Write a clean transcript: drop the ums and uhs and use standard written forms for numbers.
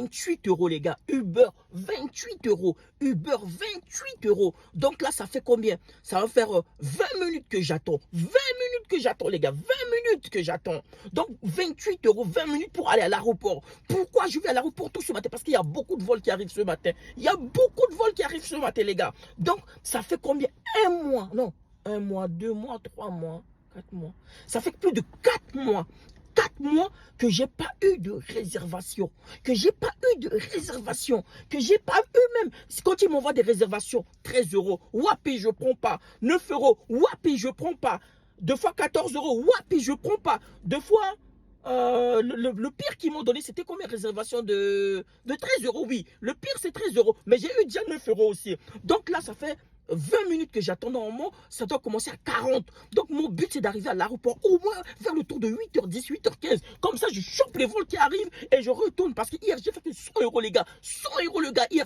28 euros, les gars. Uber, 28 euros. Uber, 28 euros. Donc là, ça fait combien? Ça va faire 20 minutes que j'attends. 20 minutes que j'attends, les gars. 20 minutes que j'attends. Donc, 28 euros, 20 minutes pour aller à l'aéroport. Pourquoi je vais à l'aéroport tout ce matin? Parce qu'il y a beaucoup de vols qui arrivent ce matin. Il y a beaucoup de vols qui arrivent ce matin, les gars. Donc, ça fait combien? Un mois. Non, un mois, 2 mois, 3 mois, 4 mois. Ça fait plus de 4 mois. 4 mois que j'ai pas eu de réservation, que j'ai pas eu de réservation, que j'ai pas eu même, quand ils m'envoient des réservations, 13 euros, wapi, je prends pas, 9 euros, wapi, je prends pas, 2 fois 14 euros, wapi, je prends pas, 2 fois, le pire qu'ils m'ont donné, c'était combien de réservation de 13 euros, oui, le pire c'est 13 euros, mais j'ai eu déjà 9 euros aussi, donc là ça fait 20 minutes que j'attends, normalement, ça doit commencer à 40. Donc, mon but, c'est d'arriver à l'aéroport au moins vers le tour de 8h10, 8h15. Comme ça, je chope les vols qui arrivent et je retourne. Parce que hier, j'ai fait que 100 euros, les gars. 100 euros, le gars, hier.